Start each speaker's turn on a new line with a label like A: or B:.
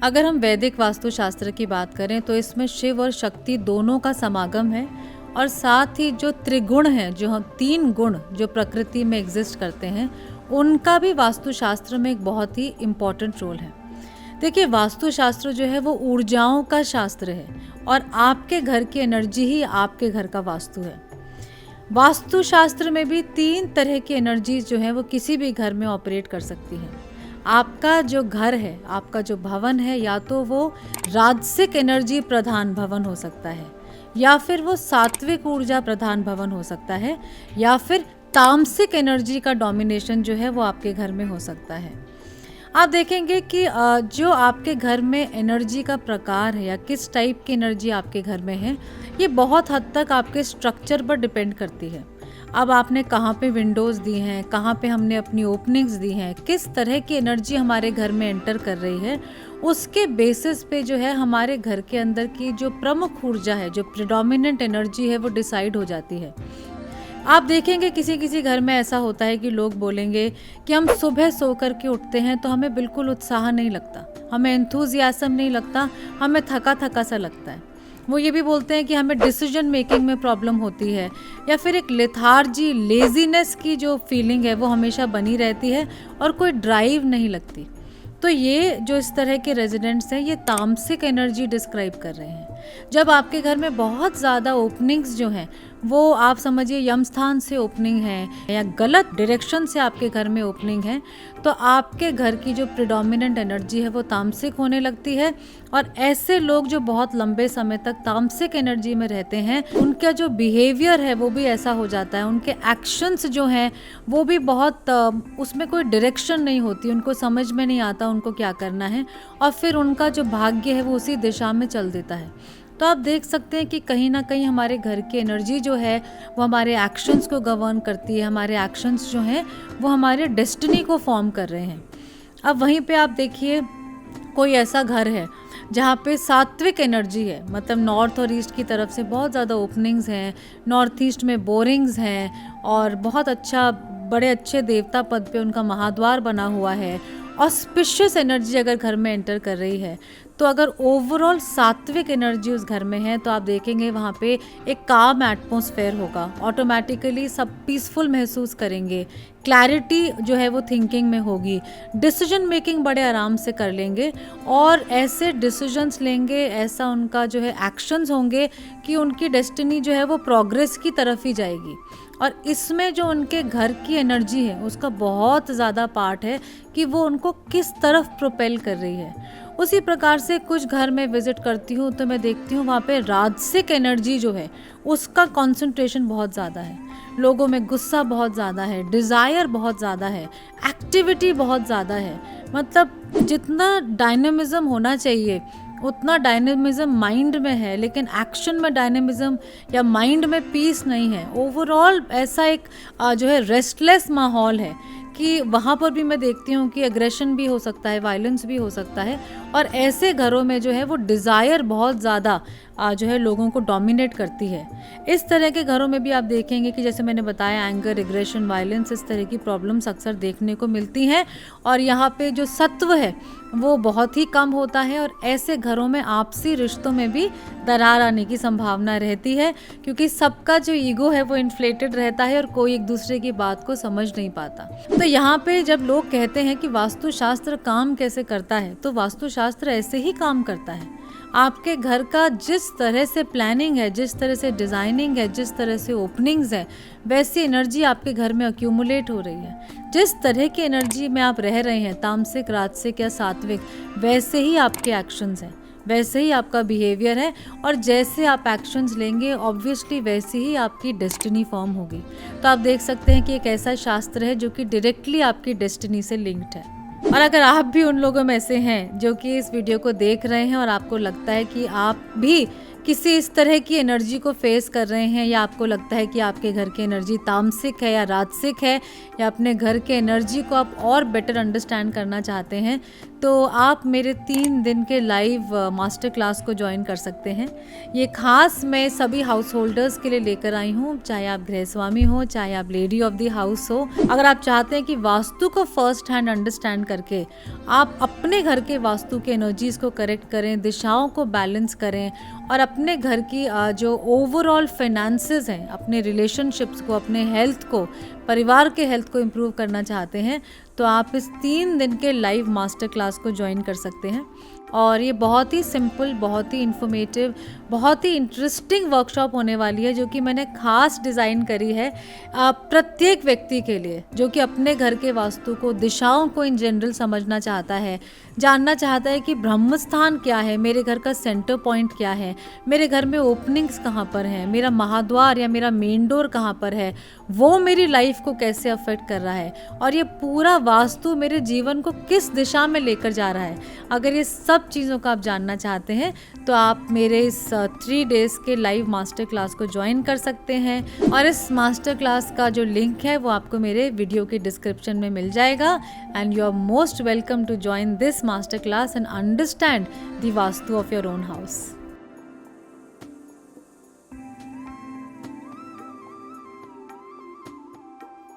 A: अगर हम वैदिक वास्तुशास्त्र की बात करें तो इसमें शिव और शक्ति दोनों का समागम है और साथ ही जो त्रिगुण हैं, जो हम 3 गुण जो प्रकृति में एग्जिस्ट करते हैं, उनका भी वास्तुशास्त्र में एक बहुत ही इम्पॉर्टेंट रोल है। देखिए, वास्तुशास्त्र जो है वो ऊर्जाओं का शास्त्र है और आपके घर की एनर्जी ही आपके घर का वास्तु है। वास्तुशास्त्र में भी 3 तरह की एनर्जीज जो है वो किसी भी घर में ऑपरेट कर सकती हैं। आपका जो घर है, आपका जो भवन है, या तो वो राजसिक एनर्जी प्रधान भवन हो सकता है, या फिर वो सात्विक ऊर्जा प्रधान भवन हो सकता है, या फिर तामसिक एनर्जी का डोमिनेशन जो है वो आपके घर में हो सकता है। आप देखेंगे कि जो आपके घर में एनर्जी का प्रकार है या किस टाइप की एनर्जी आपके घर में है, ये बहुत हद तक आपके स्ट्रक्चर पर डिपेंड करती है। अब आपने कहाँ पे विंडोज़ दी हैं, कहाँ पे हमने अपनी ओपनिंग्स दी हैं, किस तरह की एनर्जी हमारे घर में एंटर कर रही है, उसके बेसिस पे जो है हमारे घर के अंदर की जो प्रमुख ऊर्जा है, जो प्रिडोमिनेंट एनर्जी है, वो डिसाइड हो जाती है। आप देखेंगे किसी किसी घर में ऐसा होता है कि लोग बोलेंगे कि हम सुबह सो कर के उठते हैं तो हमें बिल्कुल उत्साह नहीं लगता, हमें एंथुजियाज्म नहीं लगता, हमें थका थका सा लगता है। वो ये भी बोलते हैं कि हमें डिसीजन मेकिंग में प्रॉब्लम होती है, या फिर एक लेथार्जी, लेजीनेस की जो फीलिंग है वो हमेशा बनी रहती है और कोई ड्राइव नहीं लगती। तो ये जो इस तरह के रेजिडेंट्स हैं, ये तामसिक एनर्जी डिस्क्राइब कर रहे हैं। जब आपके घर में बहुत ज़्यादा ओपनिंग्स जो हैं, वो आप समझिए यम स्थान से ओपनिंग है या गलत डायरेक्शन से आपके घर में ओपनिंग है, तो आपके घर की जो प्रिडोमिनेंट एनर्जी है वो तामसिक होने लगती है। और ऐसे लोग जो बहुत लंबे समय तक तामसिक एनर्जी में रहते हैं, उनका जो बिहेवियर है वो भी ऐसा हो जाता है, उनके एक्शंस जो हैं वो भी बहुत उसमें कोई डायरेक्शन नहीं होती, उनको समझ में नहीं आता उनको क्या करना है, और फिर उनका जो भाग्य है वो उसी दिशा में चल देता है। तो आप देख सकते हैं कि कहीं ना कहीं हमारे घर की एनर्जी जो है वो हमारे एक्शंस को गवर्न करती है, हमारे एक्शंस जो हैं वो हमारे डेस्टिनी को फॉर्म कर रहे हैं। अब वहीं पे आप देखिए, कोई ऐसा घर है जहाँ पे सात्विक एनर्जी है, मतलब नॉर्थ और ईस्ट की तरफ से बहुत ज़्यादा ओपनिंग्स हैं, नॉर्थ ईस्ट में बोरिंग्स हैं और बहुत अच्छा, बड़े अच्छे देवता पद पे उनका महाद्वार बना हुआ है, ऑस्पिशियस एनर्जी अगर घर में एंटर कर रही है, तो अगर ओवरऑल सात्विक एनर्जी उस घर में है तो आप देखेंगे वहाँ पे एक काम एटमॉस्फेयर होगा, ऑटोमेटिकली सब पीसफुल महसूस करेंगे, क्लैरिटी जो है वो थिंकिंग में होगी, डिसीजन मेकिंग बड़े आराम से कर लेंगे और ऐसे डिसीजंस लेंगे, ऐसा उनका जो है एक्शंस होंगे कि उनकी डेस्टिनी जो है वो प्रोग्रेस की तरफ ही जाएगी। और इसमें जो उनके घर की एनर्जी है उसका बहुत ज़्यादा पार्ट है कि वो उनको किस तरफ प्रोपेल कर रही है। उसी प्रकार से कुछ घर में विजिट करती हूँ तो मैं देखती हूँ वहाँ पे राजसिक एनर्जी जो है उसका कंसंट्रेशन बहुत ज़्यादा है, लोगों में गुस्सा बहुत ज़्यादा है, डिज़ायर बहुत ज़्यादा है, एक्टिविटी बहुत ज़्यादा है। मतलब जितना डायनेमिज्म होना चाहिए उतना डायनेमिज्म माइंड में है, लेकिन एक्शन में डायनेमिज्म या माइंड में पीस नहीं है। ओवरऑल ऐसा एक जो है रेस्टलेस माहौल है कि वहाँ पर भी मैं देखती हूँ कि एग्रेशन भी हो सकता है, वायलेंस भी हो सकता है, और ऐसे घरों में जो है वो डिज़ायर बहुत ज़्यादा जो है लोगों को डोमिनेट करती है। इस तरह के घरों में भी आप देखेंगे कि जैसे मैंने बताया, एंगर, एग्रेशन, वायलेंस, इस तरह की प्रॉब्लम्स अक्सर देखने को मिलती हैं और यहाँ पे जो सत्व है वो बहुत ही कम होता है, और ऐसे घरों में आपसी रिश्तों में भी दरार आने की संभावना रहती है, क्योंकि सबका जो ईगो है वो इन्फ्लेटेड रहता है और कोई एक दूसरे की बात को समझ नहीं पाता। तो यहाँ पे जब लोग कहते हैं कि वास्तुशास्त्र काम कैसे करता है, तो वास्तुशास्त्र ऐसे ही काम करता है। आपके घर का जिस तरह से प्लानिंग है, जिस तरह से डिज़ाइनिंग है, जिस तरह से ओपनिंग्स है, वैसी एनर्जी आपके घर में अक्यूमुलेट हो रही है। जिस तरह की एनर्जी में आप रह रहे हैं, तामसिक, राजसिक या सात्विक, वैसे ही आपके एक्शंस हैं, वैसे ही आपका बिहेवियर है, और जैसे आप एक्शंस लेंगे ऑब्वियसली वैसी ही आपकी डेस्टिनी फॉर्म होगी। तो आप देख सकते हैं कि एक ऐसा शास्त्र है जो कि डायरेक्टली आपकी डेस्टिनी से लिंक्ड है। और अगर आप भी उन लोगों में से हैं जो कि इस वीडियो को देख रहे हैं और आपको लगता है कि आप भी किसी इस तरह की एनर्जी को फेस कर रहे हैं, या आपको लगता है कि आपके घर की एनर्जी तामसिक है या राजसिक है, या अपने घर के एनर्जी को आप और बेटर अंडरस्टैंड करना चाहते हैं, तो आप मेरे 3 दिन के लाइव मास्टर क्लास को ज्वाइन कर सकते हैं। ये खास मैं सभी हाउस होल्डर्स के लिए लेकर आई हूँ, चाहे आप गृहस्वामी हो, चाहे आप लेडी ऑफ द हाउस हो। अगर आप चाहते हैं कि वास्तु को फर्स्ट हैंड अंडरस्टैंड करके आप अपने घर के वास्तु के एनर्जीज को करेक्ट करें, दिशाओं को बैलेंस करें और अपने घर की जो ओवरऑल फाइनेंसेस हैं, अपने रिलेशनशिप्स को, अपने हेल्थ को, परिवार के हेल्थ को इम्प्रूव करना चाहते हैं, तो आप इस 3 दिन के लाइव मास्टर क्लास को ज्वाइन कर सकते हैं। और ये बहुत ही सिंपल, बहुत ही इन्फॉर्मेटिव, बहुत ही इंटरेस्टिंग वर्कशॉप होने वाली है, जो कि मैंने खास डिज़ाइन करी है प्रत्येक व्यक्ति के लिए, जो कि अपने घर के वास्तु को, दिशाओं को इन जनरल समझना चाहता है, जानना चाहता है कि ब्रह्मस्थान क्या है, मेरे घर का सेंटर पॉइंट क्या है, मेरे घर में ओपनिंग्स कहाँ पर हैं, मेरा महाद्वार या मेरा मेन डोर कहाँ पर है, वो मेरी लाइफ को कैसे अफेक्ट कर रहा है, और ये पूरा वास्तु मेरे जीवन को किस दिशा में लेकर जा रहा है। अगर ये सब चीज़ों का आप जानना चाहते हैं तो आप मेरे इस 3 डेज़ के लाइव मास्टर क्लास को ज्वाइन कर सकते हैं। और इस मास्टर क्लास का जो लिंक है वो आपको मेरे वीडियो के डिस्क्रिप्शन में मिल जाएगा। And you are most welcome to join this master class and understand the vastu of your own house.